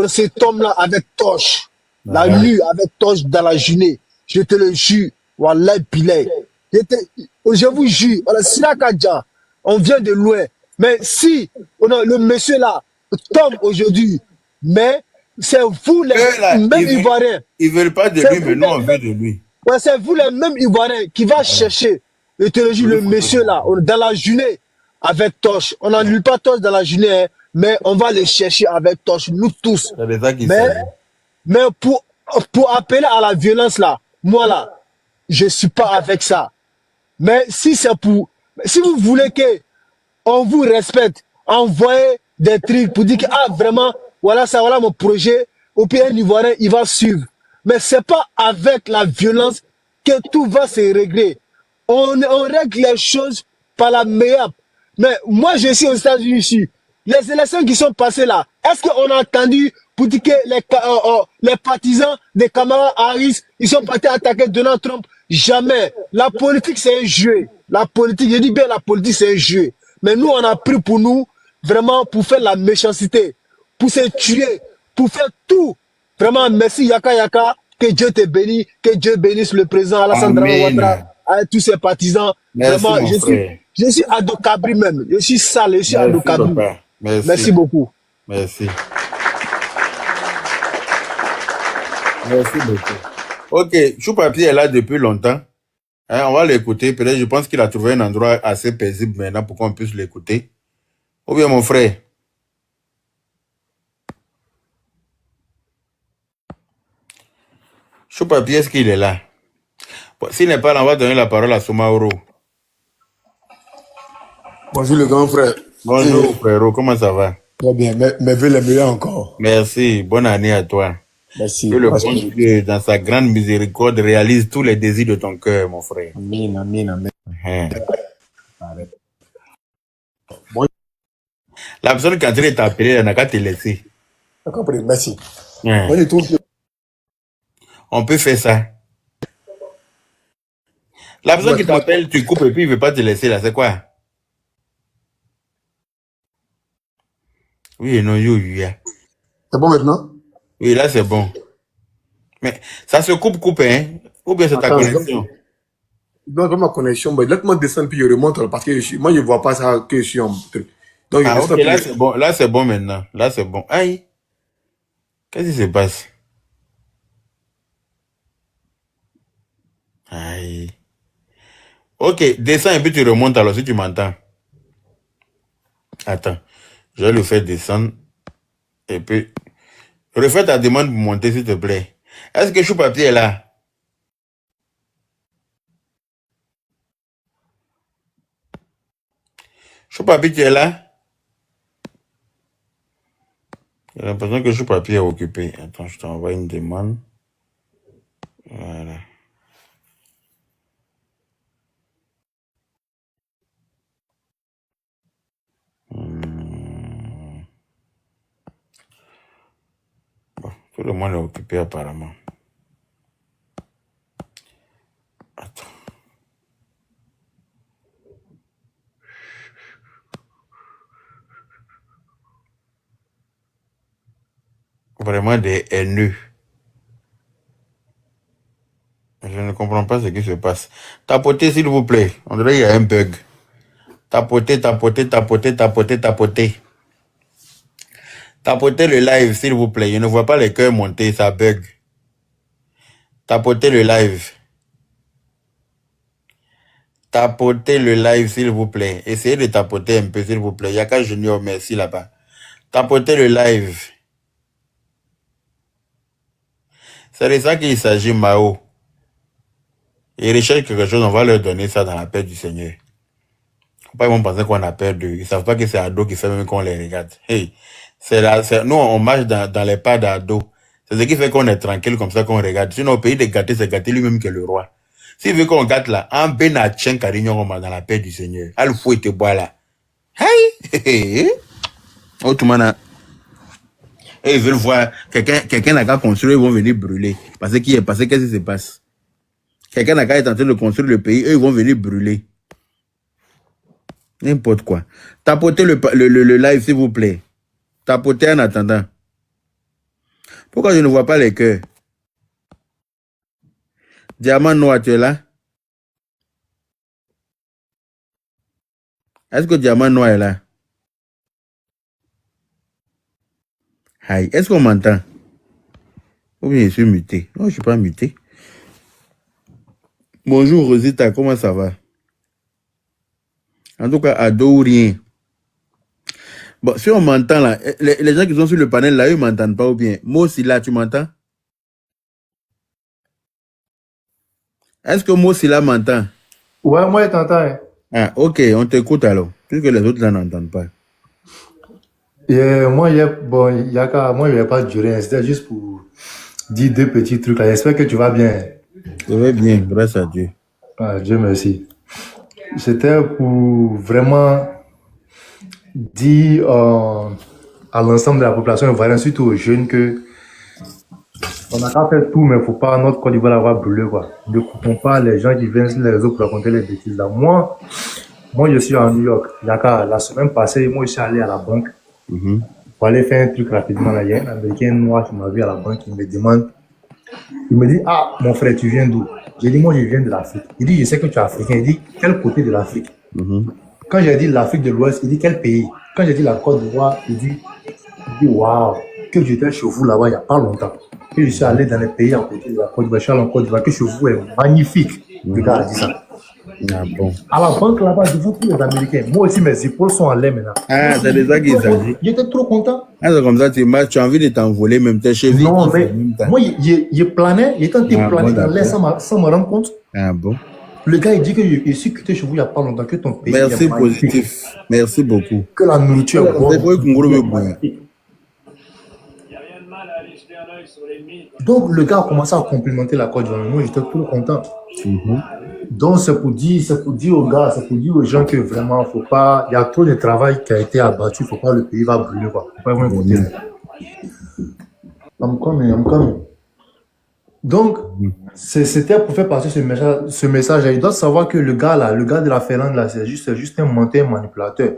cet homme-là avec torche. La nuit, avec torche dans la journée. Je te le jure. Wallah Bilay. Je vous jure. Voilà, Sinakadja, on vient de loin. Mais si le monsieur là tombe aujourd'hui, mais c'est vous les mêmes Ivoiriens.
Ils veulent pas de lui, mais nous on veut de lui.
Ouais, c'est vous les mêmes Ivoiriens qui va chercher, je te le jure, le monsieur là, dans la journée, avec torche. On n'annule pas torche dans la journée, hein, mais on va les chercher avec torche, nous tous. Mais pour appeler à la violence là, moi là, je suis pas avec ça. Mais si c'est pour, si vous voulez que on vous respecte, envoyez des trucs pour dire que vraiment, voilà ça, voilà mon projet, au pire un Ivoirien, il va suivre. Mais c'est pas avec la violence que tout va se régler. On règle les choses par la meilleure. Mais moi, je suis aux États-Unis ici. Les élections qui sont passées là, est-ce qu'on a entendu pour dire que les partisans des Kamala Harris, ils sont partis attaquer Donald Trump. Jamais. La politique, c'est un jeu. La politique, je dis bien la politique, c'est un jeu. Mais nous, on a pris pour nous, vraiment, pour faire la méchanceté, pour se tuer, pour faire tout. Vraiment, merci Yaka Yaka, que Dieu te bénisse, que Dieu bénisse le président Alassane Dramane Ouattara, avec tous ses partisans.
Merci,
vraiment,
mon frère.
je suis Ado Kabri même. Je suis sale, je suis Ado Kabri. Merci beaucoup.
Merci. Merci beaucoup. Ok, Choupapi est là depuis longtemps. Hein, on va l'écouter. Peut-être, je pense qu'il a trouvé un endroit assez paisible maintenant pour qu'on puisse l'écouter. Ou bien, mon frère. Choupapi, est-ce qu'il est là? Bon, s'il n'est pas là, on va donner la parole à Soumaoro.
Bonjour le grand frère.
Bonjour frérot, comment ça va?
Très bien, mes vœux les meilleurs encore.
Merci, bonne année à toi.
Merci.
Que le bon Dieu, dans sa grande miséricorde, réalise tous les désirs de ton cœur, mon frère.
Amen, amen, amen.
Bon. La personne qui a été appelée, elle n'a qu'à te laisser.
J'ai compris, merci.
Moi, je trouve que... On peut faire ça. La personne qui t'appelle, tu coupes et puis il ne veut pas te laisser là, c'est quoi? Oui, non,
c'est bon maintenant?
Oui, là c'est bon. Mais ça se coupe, hein? Ou bien c'est ta connexion?
Non, pas ma connexion. Mais laisse-moi descendre puis je remonte parce que moi je ne vois pas ça que je suis en truc. Donc,
ok, là c'est bon. Là c'est bon maintenant. Là c'est bon. Aïe. Qu'est-ce qui se passe? Aïe. Ok, descends et puis tu remontes alors si tu m'entends. Attends. Je vais le faire descendre. Et puis, refais ta demande pour monter, s'il te plaît. Est-ce que Choupapi est là? Choupapi, tu es là? J'ai l'impression que Choupapi est occupé. Attends, je t'envoie une demande. Voilà. Bon, tout le monde est occupé apparemment. Attends. Vraiment des haineux. Je ne comprends pas ce qui se passe. Tapotez, s'il vous plaît. On dirait qu'il y a un bug. Tapotez. Tapotez le live, s'il vous plaît. Je ne vois pas les cœurs monter, ça bug. Tapotez le live. Tapotez le live, s'il vous plaît. Essayez de tapoter un peu, s'il vous plaît. Yaka Junior, merci là-bas. Tapotez le live. C'est de ça qu'il s'agit, Mao. Ils recherchent quelque chose, on va leur donner ça dans la paix du Seigneur. Faut pas ils vont penser qu'on a peur d'eux. Ils savent pas que c'est Ado qui fait même qu'on les regarde. Hey, nous, on marche dans les pas d'Ado. C'est ce qui fait qu'on est tranquille comme ça qu'on regarde. Sinon, au pays de gâter, c'est gâter lui-même que le roi. S'il veut qu'on gâte là, en benatien carignon dans la paix du Seigneur. Al fou et te bois là. Hey! Oh, tout le monde a... Et ils veulent voir, quelqu'un n'a qu'à construire, ils vont venir brûler. Parce qu'est-ce qui se passe? Quelqu'un n'a qu'à être en train de construire le pays, eux, ils vont venir brûler. N'importe quoi. Tapotez le live, s'il vous plaît. Tapotez en attendant. Pourquoi je ne vois pas les cœurs? Diamant noir, tu es là? Est-ce que Diamant noir est là? Aïe, est-ce qu'on m'entend? Ou bien je suis muté? Non, je ne suis pas muté. Bonjour Rosita, comment ça va? En tout cas, Ado ou rien. Bon, si on m'entend là, les gens qui sont sur le panel là, ils ne m'entendent pas ou bien. Moi aussi là, tu m'entends? Est-ce que moi aussi là m'entend?
Ouais, moi je t'entends.
Ah, ok, on t'écoute alors. Puisque les autres là n'entendent pas.
Moi, je vais pas durer. C'était juste pour dire deux petits trucs là. J'espère que tu vas bien.
Je vais bien, grâce à Dieu.
Ah, Dieu merci. C'était pour vraiment dire à à l'ensemble de la population ivoirienne, surtout aux jeunes, que on n'a qu'à faire tout, mais il ne faut pas notre Côte d'Ivoire l'avoir brûlé, quoi. Ne coupons pas les gens qui viennent sur les réseaux pour raconter les bêtises là. Moi, je suis à New York. La semaine passée, moi, je suis allé à la banque pour aller faire un truc rapidement là. Il y a un Américain noir qui m'a vu à la banque, il me demande, il me dit, ah, mon frère, tu viens d'où? J'ai dit, moi, je viens de l'Afrique. Il dit, je sais que tu es africain. Il dit, quel côté de l'Afrique? Quand j'ai dit l'Afrique de l'Ouest, il dit, quel pays? Quand j'ai dit la Côte d'Ivoire, il dit, waouh, que j'étais chez vous là-bas il n'y a pas longtemps. Que je suis allé dans les pays à côté de la Côte d'Ivoire, je suis allé en Côte d'Ivoire, que chez vous est magnifique. Le gars a dit ça.
Ah bon.
À la banque là-bas, devant tous les Américains. Moi aussi, mes épaules sont en l'air maintenant.
Ah, c'est déjà qu'ils s'agit.
J'étais trop content.
Ah, c'est comme ça, tu as envie de t'envoler, même tes chevilles.
Non, mais moi, il planait, il était en train de planer dans l'air sans me rendre compte.
Ah bon.
Le gars, il dit que je suis quitté chez vous il n'y a pas longtemps, que ton pays.
Merci, positif. Merci beaucoup.
Que la nourriture est bonne. Donc, le gars a commencé à complimenter la Côte d'Ivoire. Moi, j'étais trop content. Donc, c'est pour dire aux gars, c'est pour dire aux gens que vraiment, faut pas, il y a trop de travail qui a été abattu, faut pas, le pays va brûler, quoi. Faut pas vraiment voter. I'm coming. Donc, c'était pour faire passer ce message. Il doit savoir que le gars de la Finlande, là, c'est juste un menteur, manipulateur.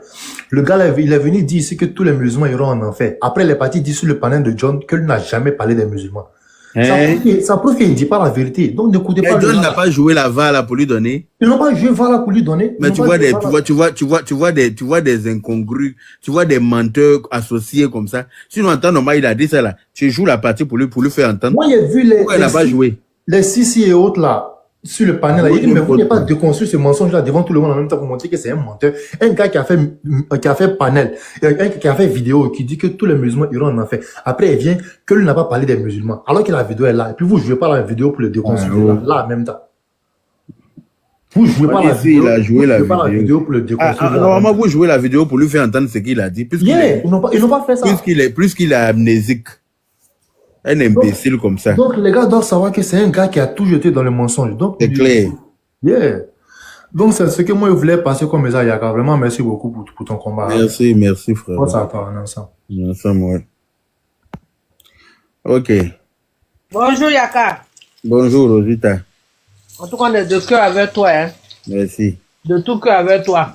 Le gars, là, il est venu dire ici que tous les musulmans iront en enfer. Après, il est parti dire sur le panel de John qu'il n'a jamais parlé des musulmans. Ça prouve qu'il ne dit pas la vérité. Donc, n'écoutez pas.
John n'a pas joué la VAR pour lui donner.
Ils n'ont pas joué VAR pour lui donner.
Mais tu vois des incongrus, tu vois des menteurs associés comme ça. Sinon, en temps normal, il a dit ça là. Tu joues la partie pour lui faire entendre.
Moi, j'ai vu
Pourquoi il n'a pas joué?
Les Sisi et autres là, sur le panel là, il dit, mais vous n'avez pas déconstruit ce mensonge là devant tout le monde en même temps pour montrer que c'est un menteur. Un gars qui a fait panel, qui a fait vidéo, qui dit que tous les musulmans iront en enfer. Après, il vient que lui n'a pas parlé des musulmans. Alors que la vidéo est là. Et puis vous jouez pas la vidéo pour le déconstruire là en même temps. Vous jouez pas la vidéo.
Il a joué la vidéo
pour le déconstruire.
Normalement, vous jouez la vidéo pour lui faire entendre ce qu'il a dit.
Ils n'ont pas fait ça.
Plus qu'il est amnésique. Un imbécile comme ça.
Donc, les gars doivent savoir que c'est un gars qui a tout jeté dans le mensonge.
C'est clair.
Yeah. Donc, c'est ce que moi, je voulais passer comme message, Yaka. Vraiment, merci beaucoup pour ton combat.
Merci, frère.
On s'attend ensemble.
Ensemble, ouais. Ok.
Bonjour, Yaka.
Bonjour, Rosita.
En tout cas, on est de cœur avec toi. Hein.
Merci.
De tout cœur avec toi.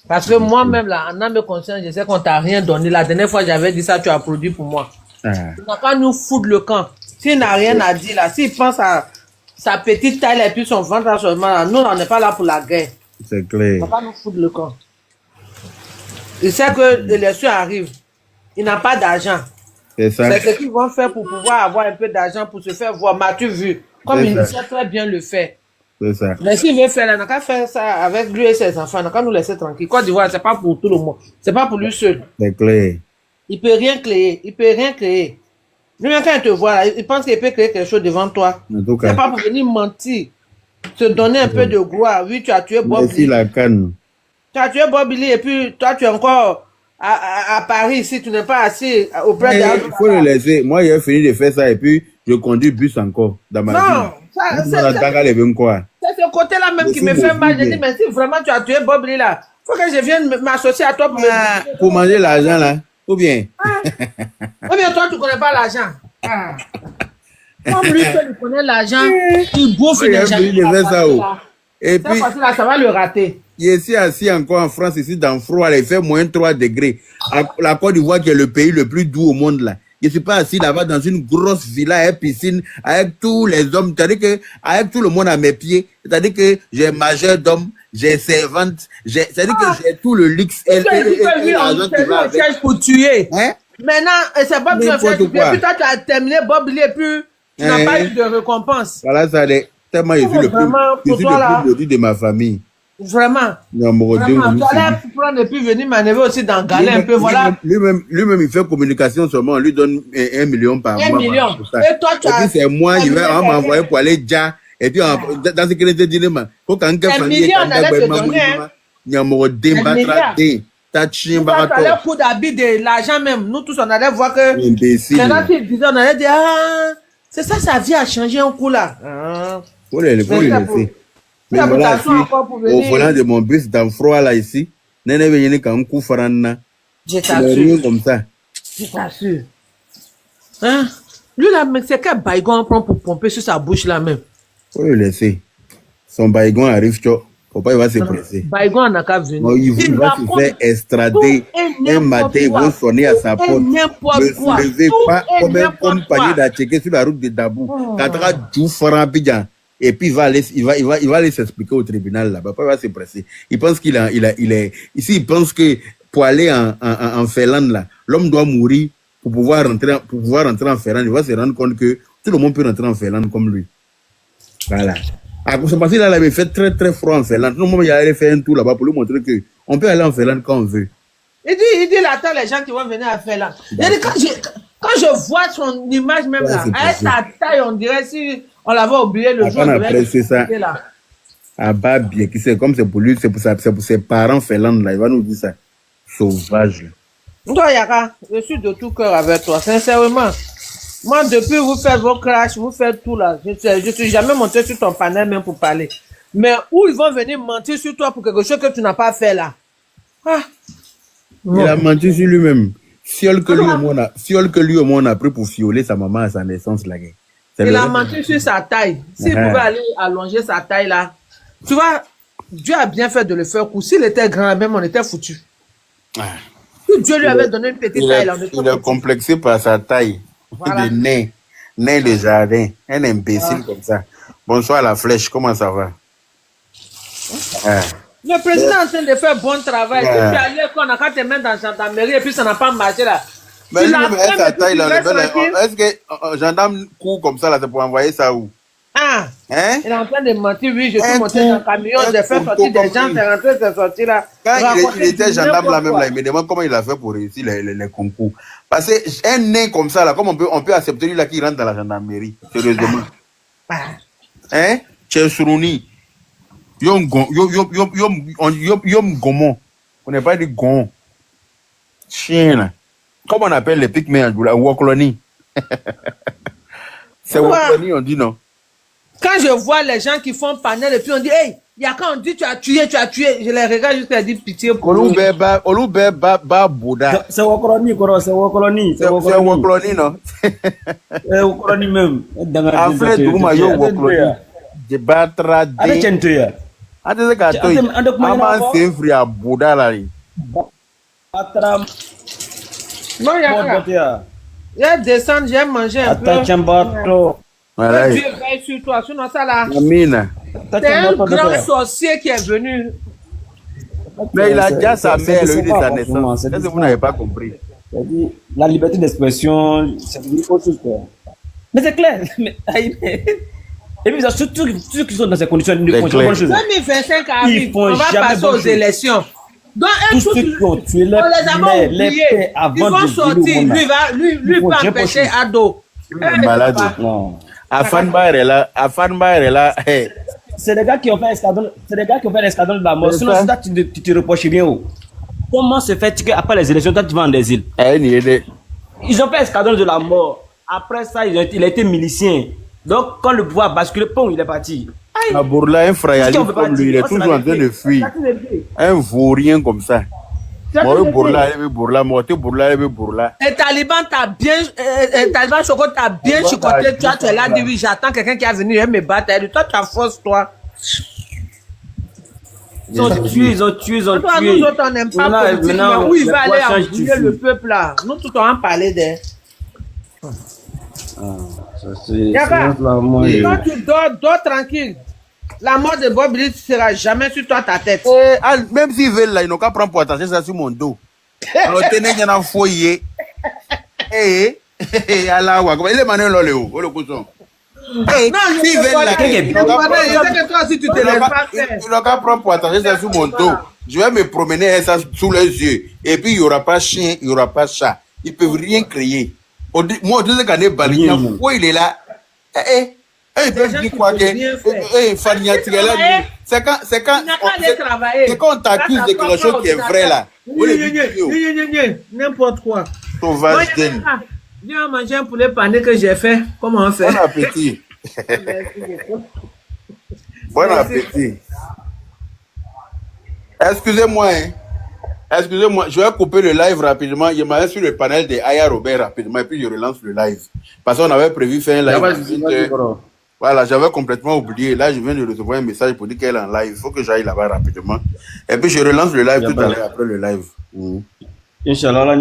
Parce que moi-même, là, en âme et conscience, je sais qu'on t'a rien donné. La dernière fois, j'avais dit ça, tu as produit pour moi. Il n'a pas nous foutre le camp. S'il n'a rien à dire là, s'il pense à sa petite taille et puis son ventre seulement là, nous on n'est pas là pour la guerre.
C'est clair.
Il n'a pas nous foutre le camp. Il sait que l'élection arrive. Il n'a pas d'argent.
C'est ça.
C'est ce qu'ils vont faire pour pouvoir avoir un peu d'argent pour se faire voir. M'as-tu vu? Comme il sait très bien le faire.
C'est ça.
Mais s'il veut faire là, il n'a qu'à faire ça avec lui et ses enfants. Il n'a qu'à nous laisser tranquille. Côte d'Ivoire, c'est pas pour tout le monde. C'est pas pour lui seul.
C'est clair.
Il peut rien créer. Il peut rien créer. Lui-même, quand il te voit, là, il pense qu'il peut créer quelque chose devant toi. C'est pas pour venir mentir. Te donner un peu de gloire. Oui, tu as tué Bob
Merci la canne.
Tu as tué Bob Lee et puis toi, tu es encore à Paris ici. Tu n'es pas assis auprès de...
Il faut le laisser. Moi, j'ai fini de faire ça et puis je conduis bus encore dans ma vie.
Non, c'est ce côté-là même qui me fait mal. Je dis, mais si vraiment tu as tué Bob Lee là, il faut que je vienne m'associer à toi
pour manger l'argent là. Ou bien?
Ou bien toi, tu ne connais pas l'argent. Comme lui, tu connais l'argent, il bouffe les gens.
Et puis,
ça va le rater.
Il est assis encore en France, ici, dans le froid, il fait moins 3 degrés. La Côte d'Ivoire, qui est le pays le plus doux au monde, là. Je ne suis pas assis là-bas dans une grosse villa avec piscine, avec tous les hommes. C'est-à-dire que, avec tout le monde à mes pieds, c'est-à-dire que j'ai majeur d'hommes, j'ai servante, c'est-à-dire que j'ai tout le luxe et l'argent qui va avec.
Pour tuer. Hein? Maintenant, c'est pas bien fait. Et puis toi, tu as terminé Bob Lee et puis tu n'as pas eu de récompense.
Voilà, ça est tellement je suis le plus produit de ma famille.
Vraiment.
Vraiment.
Tu allais prendre et puis venir m'enlever aussi dans Galais un peu, voilà.
Lui-même, il fait communication seulement, on lui donne 1 million par mois.
1 million. Et toi, tu as...
c'est moi, il va m'envoyer pour aller déjà. Et puis, dans ce qu'il était dit, il faut qu'un gars
famille... 1 million, on allait te donner, hein.
Il y a un
milliard. Coup d'habit de l'argent même. Nous tous, on allait voir que... Maintenant, tu disais, on allait dire, ah, c'est ça, sa vie a changé un coup là.
Faut le laisser. Mais voilà, au volant de mon bus dans le froid là ici, je t'assure. Comme ça.
Je t'assure. Hein? Lui, là, mais c'est quel baïgon on prend pour pomper sur sa bouche, là, même?
Faut le laisser. Son baïgon arrive, tu vois. Faut pas, il va se presser.
Baïgon n'a qu'à venir.
Non, il va se faire extrader. Un matin, ils vont sonner à sa porte. Ne soulevez pas comme un compagnie d'Atchéké sur la route de Dabou. Katara Djou Farabidjan. Et puis, il va aller s'expliquer au tribunal là-bas. Il va se presser. Il pense qu'il est. Ici, il pense que pour aller en Finlande, là, l'homme doit mourir pour pouvoir rentrer en Finlande. Il va se rendre compte que tout le monde peut rentrer en Finlande comme lui. Voilà. C'est parce qu'il avait fait très très froid en Finlande. Tout le monde allait faire un tour là-bas pour lui montrer qu'on peut aller en Finlande quand on veut.
Il dit là, attends les gens qui vont venir à Finlande. Quand je vois son image même là, avec sa taille, on dirait si on l'avait oublié le jour.
Après, c'est ça. Ah bah bien, c'est comme c'est pour lui, c'est pour ses parents Finlande là. Il va nous dire ça. Sauvage.
Toi, Yaka, je suis de tout cœur avec toi, sincèrement. Moi, depuis vous faites vos crashs, vous faites tout là. Je suis jamais monté sur ton panel même pour parler. Mais où ils vont venir mentir sur toi pour quelque chose que tu n'as pas fait là? Ah.
Il a menti sur lui-même. Fiole que lui au moins on a pris pour fioler sa maman à sa naissance là.
Il a menti sur sa taille. S'il pouvait aller allonger sa taille là, tu vois, Dieu a bien fait de le faire coup. S'il était grand même, on était foutu. Si Dieu lui avait donné une petite taille là, on était
il est complexé par sa taille. Voilà. Il est né de jardin. Un imbécile comme ça. Bonsoir la flèche, comment ça va?
Le président est en train de faire bon travail. Tu es allé qu'on a qu'à te mettre dans la gendarmerie et puis ça n'a pas marché là.
Mais sa taille là, est-ce que gendarme court comme ça là, c'est pour envoyer ça où?
Ah! Hein? Il est en train de mentir, oui, je suis monté dans le camion, j'ai fait sortir des gens, c'est rentré, c'est sorti là.
Quand il était gendarme là même là, il me demande comment il a fait pour réussir les concours. Parce qu'un nain comme ça là, comment on peut accepter lui là qui rentre dans la gendarmerie, sérieusement? Hein? Tchesrouni. Yom Gomon. On n'est pas dit Gon. Chien là. Comment on appelle les pygmées en Doula? Wokloni. C'est Wokloni, on dit non.
Quand je vois les gens qui font panel et puis on dit, hey, Yaka, on dit tu as tué, je les regarde jusqu'à dire pitié pour nous.
Olubeba Bouddha.
C'est Wokloni, c'est Wokloni.
C'est Wokloni, non?
C'est Wokloni même.
En fait, Douma yo Wokloni. Je batra de.
Allez, Tchentoya.
Allez, Katoy. Aman Sefri à Bouddha là.
Batra.
Non, Yaka. Je descends, j'ai mangé un peu.
Attends, Bato.
Que Dieu veille sur toi, sinon ça là.
Amina.
C'est un grand sorcier qui est venu.
Mais il a déjà sa mère, lui, de sa naissance. Est-ce que vous n'avez pas compris?
La liberté d'expression, c'est une autre chose. Mais c'est clair. Et puis, surtout ceux qui sont dans ces conditions, ils ne font jamais bonne chose.
2025 arrive, on va passer aux élections. Donc,
tous ceux qui ont tué
les pères avant ils vont sortir. Lui peut empêcher Ado.
Malade. Non. Afanbar est là.
C'est des gars qui ont fait l'escadron de la mort. Sinon, ça, tu te reproches rien. Comment se fait qu'après après les élections, toi, tu vas en exil? Ils ont fait l'escadron de la mort. Après ça, il a été milicien. Donc, quand le pouvoir a basculé, il est parti.
Bourla, un frayaliste comme lui, il est toujours en train de fuir. Un vaurien comme ça. Les
talibans t'a bien, Taliban Choco t'a bien chicoté. Tu es là, dit oui, j'attends quelqu'un qui a venu me battre. Toi, tu as force, toi.
Ils ont tué.
Nous autres, on n'aime pas politique, mais où il va aller envoyer le peuple là? Nous, tout on en parler d'elle. Quand tu dors tranquille. La mort de Bob ne sera jamais sur toi ta tête.
Même s'ils veulent là, ils n'ont qu'à prendre pour attacher ça sur mon dos. Alors, tenez, il y en a foyer. Allah, il est mané là, Léo. Le cousson. S'ils veulent là, ils n'ont qu'à prendre pour attacher ça sur mon dos. Je vais me promener ça sous les yeux. Et puis, il n'y aura pas chien, il n'y aura pas chat. Ils ne peuvent rien créer. Moi, je sais qu'on est balayé. Il est là. Ils peuvent dire quoi? C'est quand on t'accuse de quelque chose qui est vrai là.
N'importe quoi.
Sauvage.
Viens manger un poulet pané que j'ai fait. Comment on fait?
Bon appétit. Bon appétit. Excusez-moi. Excusez-moi, je vais couper le live rapidement. Je m'arrête sur le panel de Aya Robert rapidement et puis je relance le live. Parce qu'on avait prévu faire un live. Voilà, j'avais complètement oublié. Là, je viens de recevoir un message pour dire qu'elle est en live. Il faut que j'aille là-bas rapidement. Et puis je relance le live tout à l'heure après le live.
Inch'Allah,